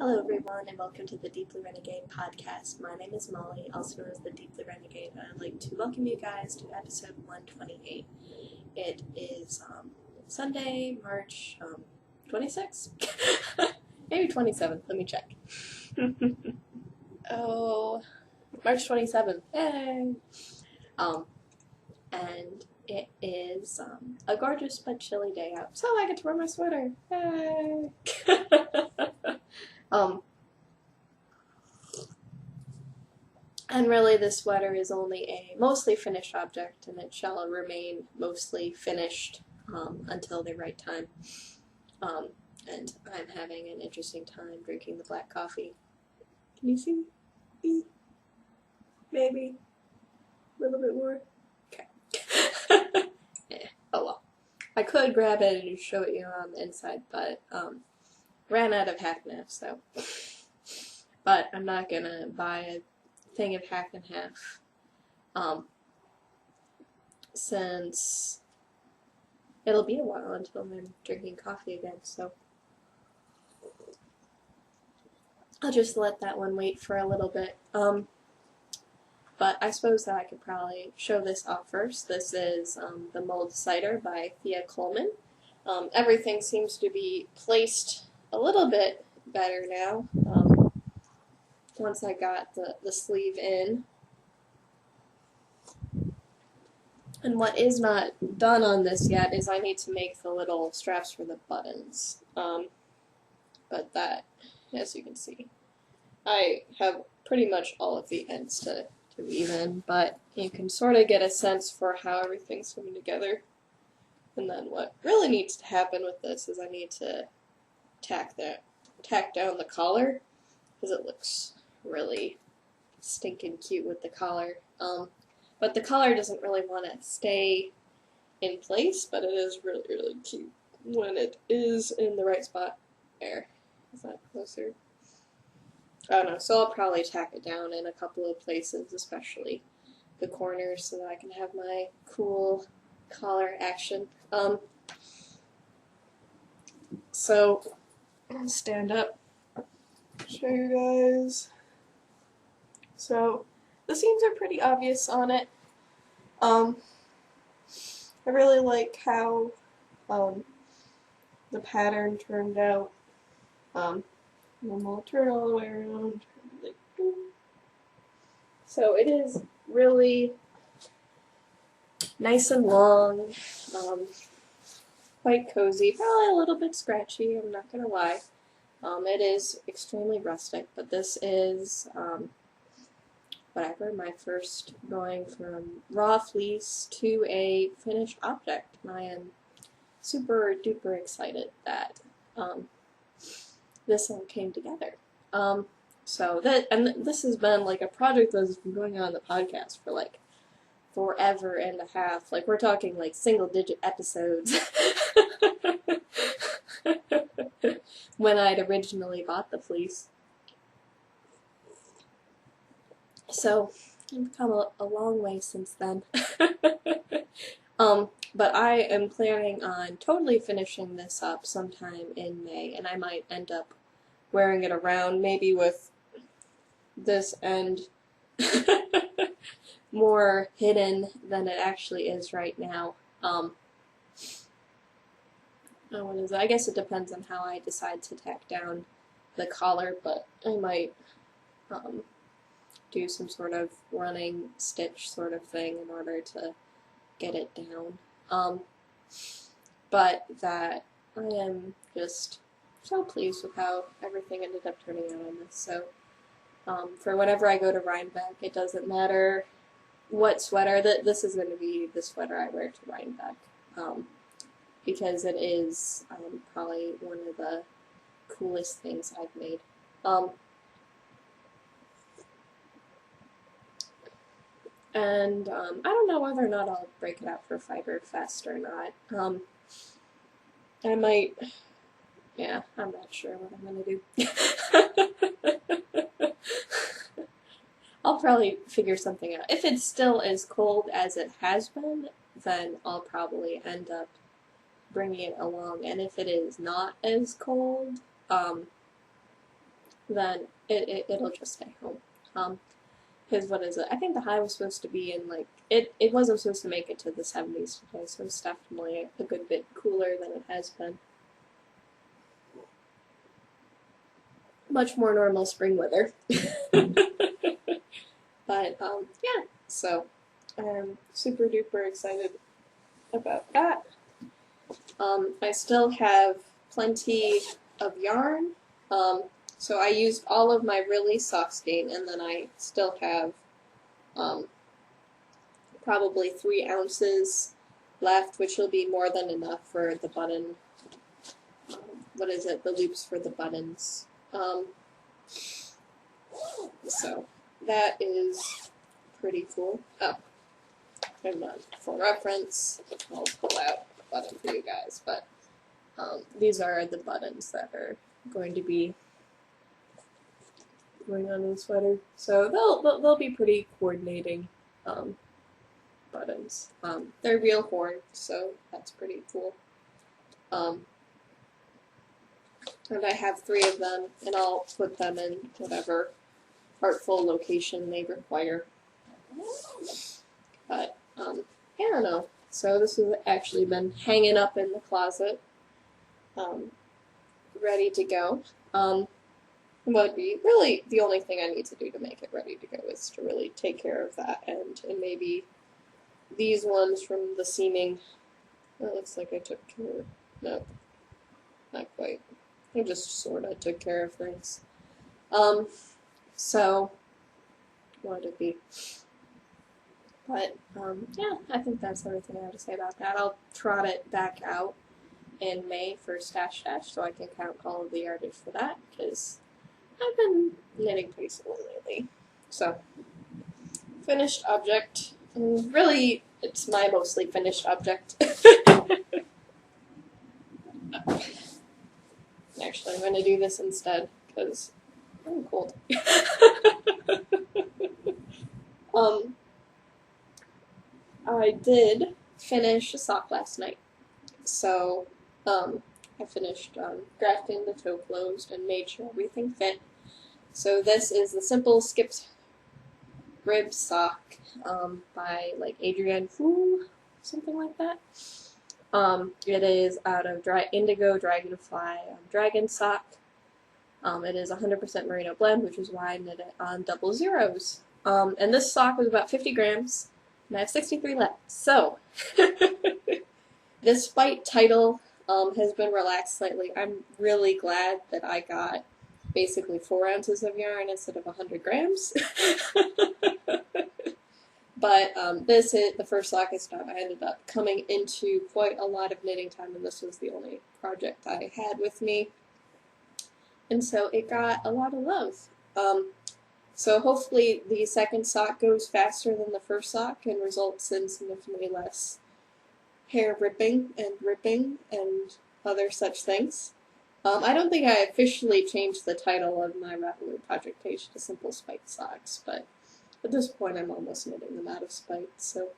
Hello everyone and welcome to the Deeply Renegade podcast. My name is Molly, also known as the Deeply Renegade, and I'd like to welcome you guys to episode 128. It is Sunday, March 26th? Maybe 27th, let me check. Oh, March 27th, yay! And it is a gorgeous but chilly day out, so I get to wear my sweater, yay! And really this sweater is only a mostly finished object, and it shall remain mostly finished until the right time. And I'm having an interesting time drinking the black coffee. Can you see? Maybe? A little bit more? Okay. Oh well. I could grab it and show it you on the inside, but ran out of half and half, so. But I'm not gonna buy a thing of half and half, since it'll be a while until I'm drinking coffee again, so I'll just let that one wait for a little bit. But I suppose that I could probably show this off first. This is the mulled cider by Thea Coleman. Everything seems to be placed a little bit better now. Once I got the sleeve in. And what is not done on this yet is I need to make the little straps for the buttons. But that, as you can see, I have pretty much all of the ends to weave in, but you can sort of get a sense for how everything's coming together. And then what really needs to happen with this is I need to tack down the collar, because it looks really stinking cute with the collar. But the collar doesn't really want to stay in place, but it is really, really cute when it is in the right spot. There. Is that closer? I don't know, so I'll probably tack it down in a couple of places, especially the corners, so that I can have my cool collar action. So, I'll stand up, show you guys. So, the seams are pretty obvious on it. I really like how the pattern turned out. And then we'll turn all the way around. So it is really nice and long, quite cozy, probably a little bit scratchy, I'm not gonna lie. It is extremely rustic, but this is my first going from raw fleece to a finished object, and I am super duper excited that this all came together. This has been like a project that's been going on the podcast for like forever and a half. Like, we're talking like single-digit episodes when I'd originally bought the fleece. So, I've come a long way since then. But I am planning on totally finishing this up sometime in May, and I might end up wearing it around, maybe with this end more hidden than it actually is right now. What is it? I guess it depends on how I decide to tack down the collar, but I might do some sort of running stitch sort of thing in order to get it down. But that I am just so pleased with how everything ended up turning out on this. So for whenever I go to Rhinebeck, it doesn't matter what sweater, this is going to be the sweater I wear to Rhinebeck, because it is probably one of the coolest things I've made. And I don't know whether or not I'll break it out for Fiber Fest or not. I might, yeah, I'm not sure what I'm gonna do. I'll probably figure something out. If it's still as cold as it has been, then I'll probably end up bringing it along. And if it is not as cold, then it'll just stay home. Because what is it? I think the high was supposed to be in like it wasn't supposed to make it to the 70s today, so it's definitely a good bit cooler than it has been. Much more normal spring weather. But yeah, so I'm super duper excited about that. I still have plenty of yarn. So I used all of my really soft skein, and then I still have probably 3 ounces left, which will be more than enough for the button. What is it? The loops for the buttons. So that is pretty cool. Oh, and for reference, I'll pull out the button for you guys, but these are the buttons that are going to be going on the sweater. So they'll be pretty coordinating buttons. They're real horn, so that's pretty cool. And I have 3 of them, and I'll put them in whatever artful location they require. But yeah, I don't know. So this has actually been hanging up in the closet, ready to go. Would be really the only thing I need to do to make it ready to go is to really take care of that end, and maybe these ones from the seaming. It looks like I took care. No, not quite. I just sort of took care of things. So what would it be? But yeah, I think that's everything I have to say about that. I'll trot it back out in May for Stash Dash, so I can count all of the yardage for that, because I've been knitting pretty slowly lately. So, finished object. And really, it's my mostly finished object. Actually, I'm going to do this instead, because I'm cold. I did finish a sock last night. So, I finished grafting the toe closed and made sure everything fit. So this is the Simple Skipped Rib Sock by like Adrienne Fu, something like that. It is out of Indigo Dragonfly Dragon Sock. It is 100% merino blend, which is why I knit it on double zeros. And this sock was about 50 grams, and I have 63 left. So, this fight title has been relaxed slightly. I'm really glad that I got basically 4 ounces of yarn instead of 100 grams. But this is the first sock I stopped. I ended up coming into quite a lot of knitting time, and this was the only project I had with me. And so it got a lot of love. So hopefully the second sock goes faster than the first sock and results in significantly less hair ripping and other such things. I don't think I officially changed the title of my Ravelry project page to Simple Spite Socks, but at this point I'm almost knitting them out of spite, so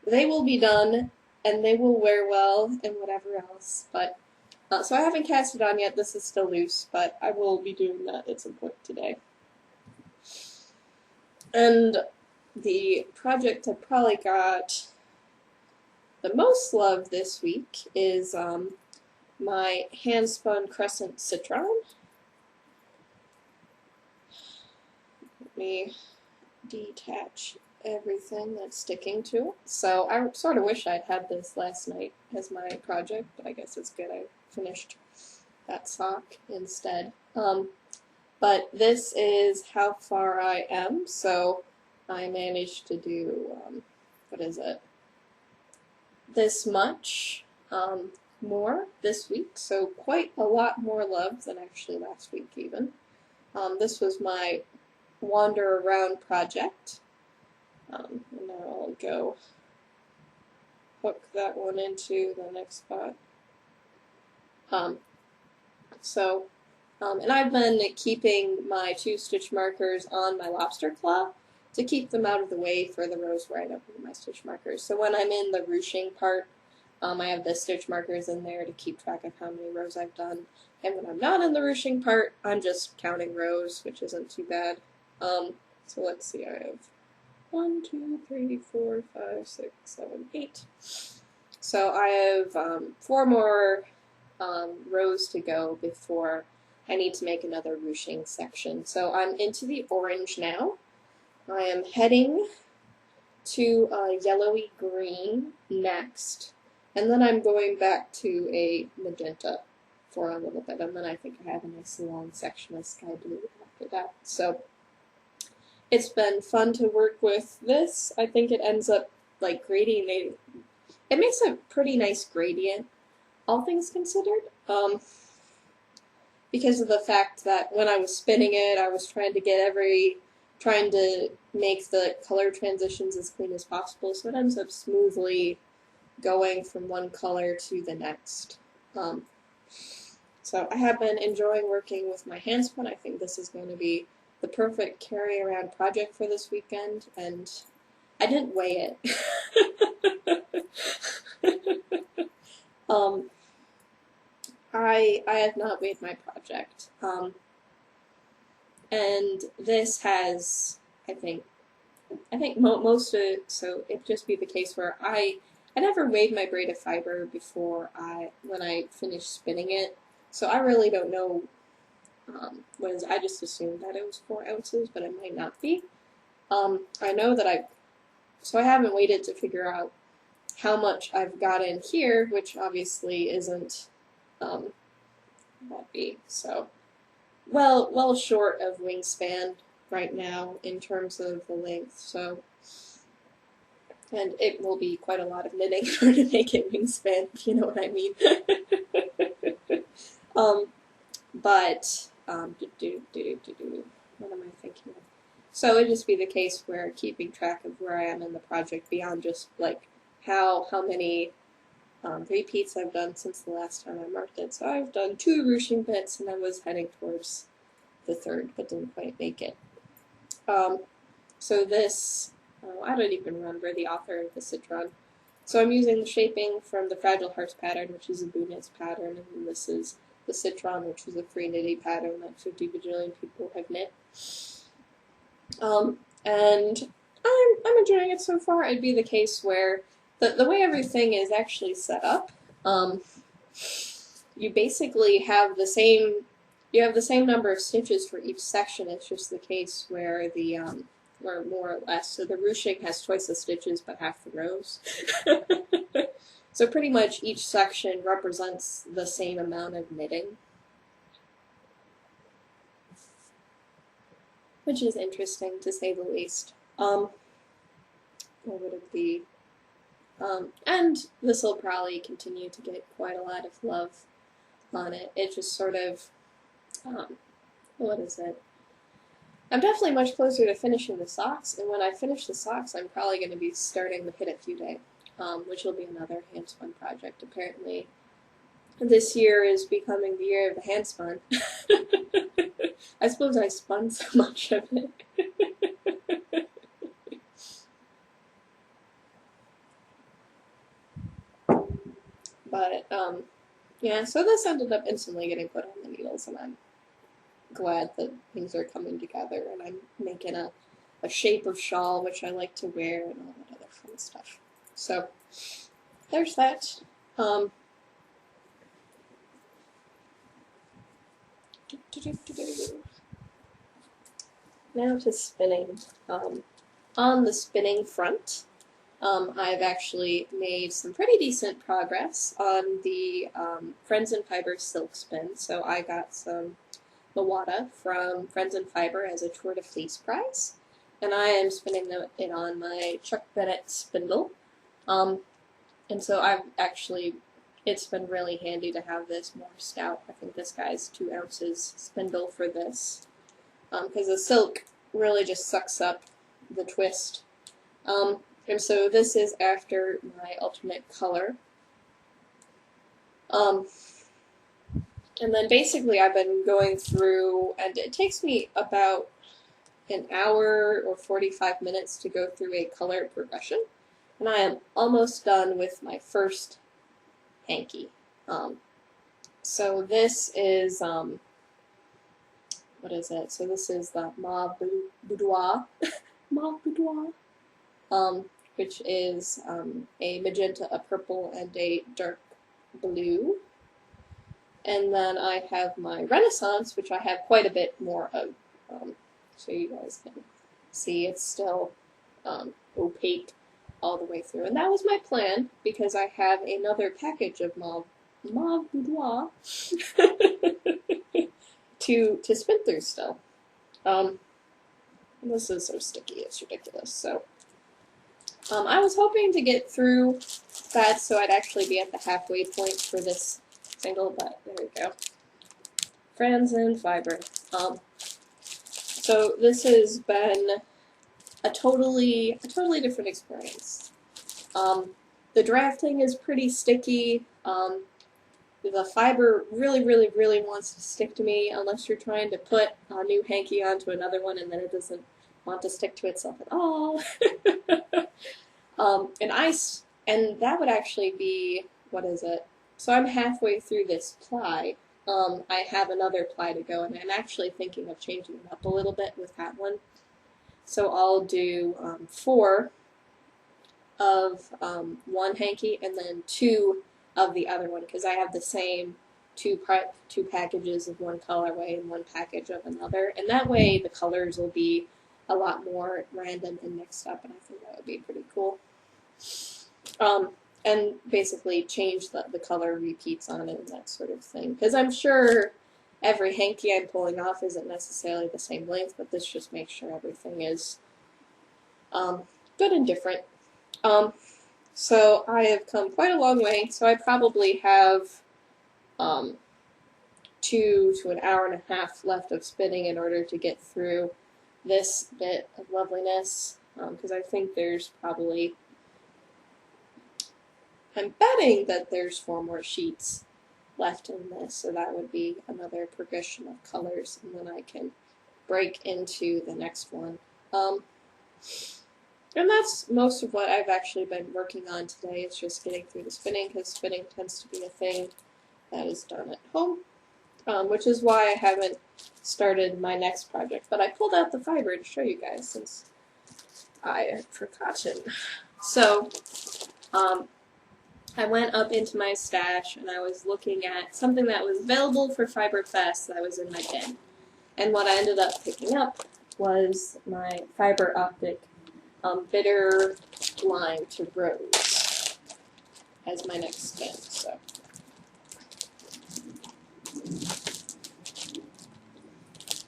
they will be done and they will wear well and whatever else. But so I haven't cast it on yet. This is still loose, but I will be doing that at some point today. And the project I probably got the most love this week is my hand-spun crescent citron. Let me detach everything that's sticking to it. So I sort of wish I'd had this last night as my project, but I guess it's good I finished that sock instead. But this is how far I am, so I managed to do, what is it, this much more this week, so quite a lot more love than actually last week even. This was my wander around project, and now I'll go hook that one into the next spot. And I've been keeping my 2-stitch markers on my lobster claw to keep them out of the way for the rows where I don't need my stitch markers. So when I'm in the ruching part I have the stitch markers in there to keep track of how many rows I've done. And when I'm not in the ruching part, I'm just counting rows, which isn't too bad. So let's see, I have 1, 2, 3, 4, 5, 6, 7, 8. So I have 4 more rows to go before I need to make another ruching section. So I'm into the orange now. I am heading to yellowy green next, and then I'm going back to a magenta for a little bit, and then I think I have a nice long section of sky blue after that. So it's been fun to work with this. I think it ends up like gradiating. It makes a pretty nice gradient, all things considered, because of the fact that when I was spinning it, I was trying to make the color transitions as clean as possible, so it ends up smoothly going from one color to the next. So I have been enjoying working with my hand spun. I think this is going to be the perfect carry around project for this weekend, and I didn't weigh it. I have not weighed my project. And this has, I think most of it, so it'd just be the case where I never weighed my braided fiber before when I finished spinning it, so I really don't know I just assumed that it was 4 ounces, but it might not be. I know that I haven't waited to figure out how much I've got in here, which obviously isn't that big, so well short of wingspan right now in terms of the length, so, and it will be quite a lot of knitting in order to make it wingspan, if you know what I mean. What am I thinking of? So it'd just be the case where keeping track of where I am in the project beyond just like how many repeats I've done since the last time I marked it. So I've done 2 ruching bits, and I was heading towards the 3rd, but didn't quite make it. So this, I don't even remember the author of the citron. So I'm using the shaping from the Fragile Hearts pattern, which is a Bunitz pattern, and then this is the citron, which is a free knitting pattern that 50 bajillion people have knit. And I'm enjoying it so far. It'd be the case where the way everything is actually set up, you basically have the same number of stitches for each section. It's just the case where where more or less, so the ruching has twice the stitches but half the rows. So pretty much each section represents the same amount of knitting, which is interesting to say the least. What would it be? And this will probably continue to get quite a lot of love on it. It just sort of, what is it? I'm definitely much closer to finishing the socks, and when I finish the socks, I'm probably going to be starting the Hit It Few Day, which will be another hand spun project. Apparently, this year is becoming the year of the hand spun. I suppose I spun so much of it. But, yeah, so this ended up instantly getting put on the needles, and I'm glad that things are coming together, and I'm making a shape of shawl, which I like to wear, and all that other fun stuff. So, there's that. Now to spinning. On the spinning front, I've actually made some pretty decent progress on the Friends and Fiber silk spin. So I got some Mawada from Friends and Fiber as a Tour de Fleece prize, and I am spinning it on my Chuck Bennett spindle. And so it's been really handy to have this more stout. I think this guy's 2 ounces spindle for this, because the silk really just sucks up the twist. And so this is after my alternate color. And then basically I've been going through, and it takes me about an hour or 45 minutes to go through a color progression. And I am almost done with my first hanky. So this is, what is it? So this is the Mauve Boudoir, Mauve Boudoir, which is a magenta, a purple, and a dark blue. And then I have my Renaissance, which I have quite a bit more of, so you guys can see it's still opaque all the way through. And that was my plan, because I have another package of Mauve Boudoir to spin through still. This is so sticky, it's ridiculous. So I was hoping to get through that so I'd actually be at the halfway point for this single, but there we go. Franzen fiber. So this has been a totally different experience. The drafting is pretty sticky. The fiber really wants to stick to me unless you're trying to put a new hanky onto another one and then it doesn't want to stick to itself at all. And that would actually be, what is it? So I'm halfway through this ply. I have another ply to go, and I'm actually thinking of changing it up a little bit with that one. So I'll do 4 of one hanky and then 2 of the other one, because I have the same two packages of one colorway and one package of another, and that way the colors will be a lot more random and mixed up, and I think that would be pretty cool. And basically change the color repeats on it and that sort of thing, because I'm sure every hanky I'm pulling off isn't necessarily the same length, but this just makes sure everything is good and different. So I have come quite a long way, so I probably have 2 to an hour and a half left of spinning in order to get through this bit of loveliness, because I think there's probably, I'm betting that there's 4 more sheets left in this, so that would be another progression of colors, and then I can break into the next one. And that's most of what I've actually been working on today. It's just getting through the spinning, because spinning tends to be a thing that is done at home, which is why I haven't started my next project. But I pulled out the fiber to show you guys, since I had forgotten. So, I went up into my stash and I was looking at something that was available for Fiber Fest that was in my bin. And what I ended up picking up was my Fiber Optic Bitter Lime to Rose as my next spin. So,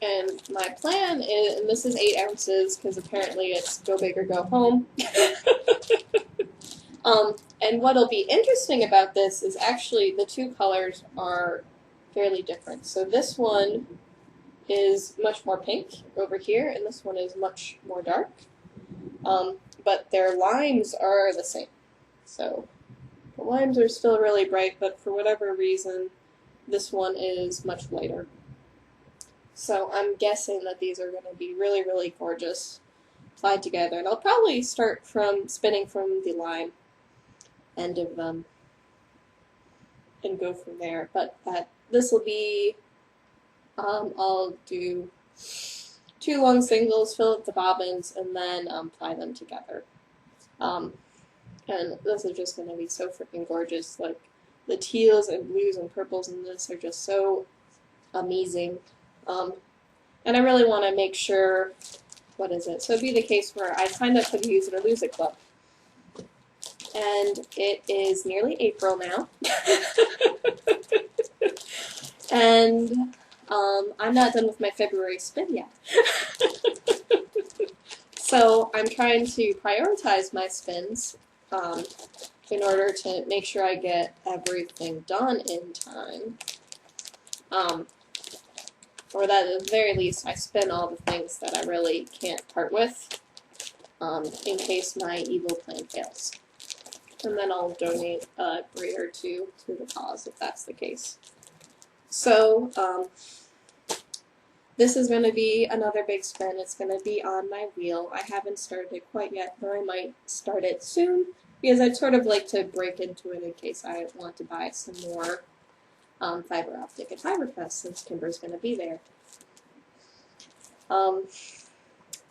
and my plan is, and this is 8 ounces because apparently it's go big or go home. And what'll be interesting about this is actually the 2 colors are fairly different. So this one is much more pink over here, and this one is much more dark. But their limes are the same. So the limes are still really bright, but for whatever reason, this one is much lighter. So I'm guessing that these are going to be really gorgeous applied together. And I'll probably start from spinning from the lime end of them and go from there. But this will be, I'll do 2 long singles, fill up the bobbins, and then ply them together. And this is just going to be so freaking gorgeous. Like, the teals and blues and purples in this are just so amazing. And I really want to make sure, what is it? So it'd be the case where I signed up for the Use It or Lose It Club. And it is nearly April now. And I'm not done with my February spin yet. So I'm trying to prioritize my spins in order to make sure I get everything done in time. Or that at the very least I spin all the things that I really can't part with in case my evil plan fails. And then I'll donate a braid or 2 to the cause if that's the case. So this is going to be another big spin. It's going to be on my wheel. I haven't started it quite yet, but I might start it soon. because I'd sort of like to break into it in case I want to buy some more fiber optic at Fiberfest since Kimber's going to be there.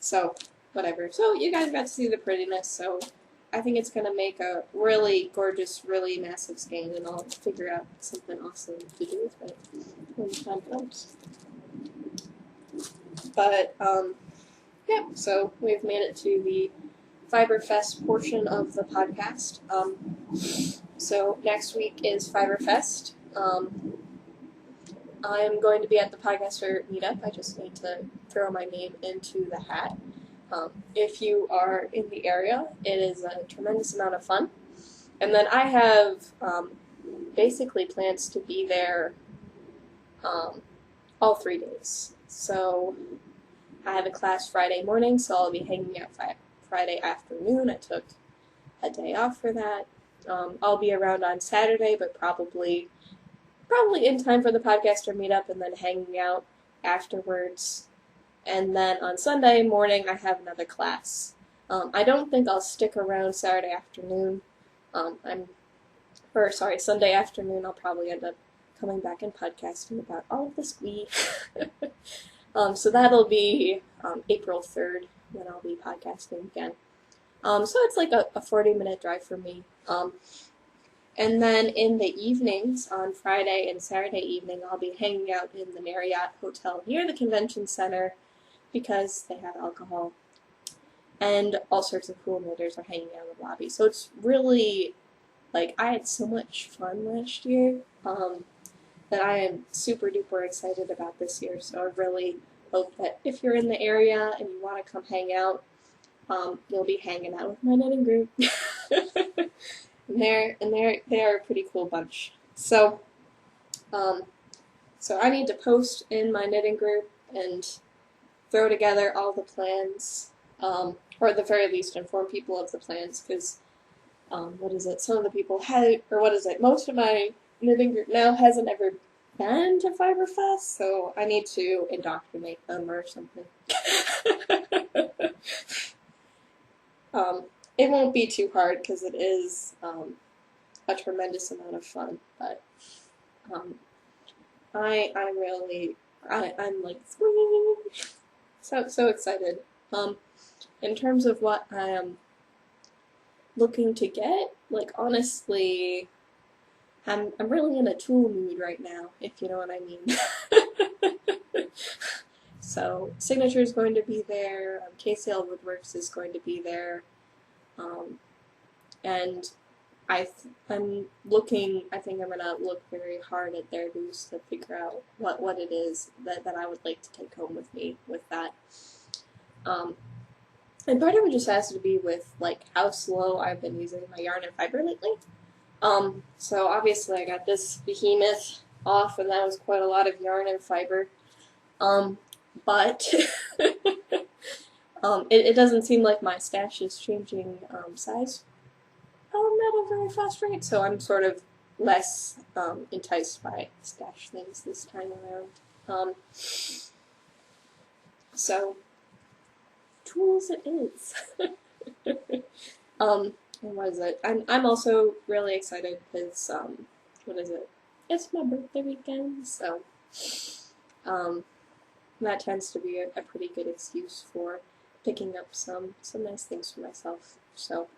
So, whatever. So, you guys got to see the prettiness, so I think it's going to make a really gorgeous, really massive skein, and I'll figure out something awesome to do with it when the time comes. But, yeah, so we've made it to the Fiberfest portion of the podcast. So next week is Fiberfest. I'm going to be at the podcaster meetup. I just need to throw my name into the hat. If you are in the area, it is a tremendous amount of fun. And then I have basically plans to be there all 3 days. So I have a class Friday morning, so I'll be hanging out Friday afternoon. I took a day off for that. I'll be around on Saturday, but probably in time for the podcaster meetup and then hanging out afterwards. And then on Sunday morning, I have another class. I don't think I'll stick around Saturday afternoon. Sunday afternoon, I'll probably end up coming back and podcasting about all of the squee. So that'll be April 3rd when I'll be podcasting again. So it's like a 40-minute drive for me. And then in the evenings, on Friday and Saturday evening, I'll be hanging out in the Marriott Hotel near the convention center because they have alcohol. And all sorts of cool knitters are hanging out in the lobby. So it's really, I had so much fun last year that I am super duper excited about this year. So I really hope that if you're in the area and you want to come hang out, you'll be hanging out with my knitting group. They are a pretty cool bunch. So, so I need to post in my knitting group and throw together all the plans, or at the very least inform people of the plans, because, some of the people most of my knitting group now hasn't ever been to Fiberfest, so I need to indoctrinate them or something. It won't be too hard because it is a tremendous amount of fun, but I'm like so excited. In terms of what I am looking to get, honestly, I'm really in a tool mood right now, if you know what I mean. So Signature is going to be there. KCL Woodworks is going to be there. And I think I'm going to look very hard at their booths to figure out what it is that I would like to take home with me with that. And part of it just has to be with how slow I've been using my yarn and fiber lately. So obviously I got this behemoth off, and that was quite a lot of yarn and fiber. But it doesn't seem like my stash is changing size at a very fast rate, so I'm sort of less enticed by stash things this time around. So tools it is. And what is it? I'm also really excited because it's my birthday weekend, so that tends to be a pretty good excuse for picking up some nice things for myself. So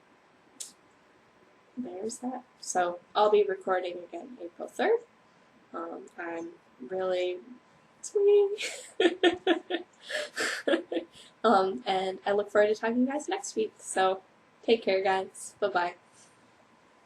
there's that. So I'll be recording again April 3rd. I'm really sweet. And I look forward to talking to you guys next week. So take care, guys. Bye-bye.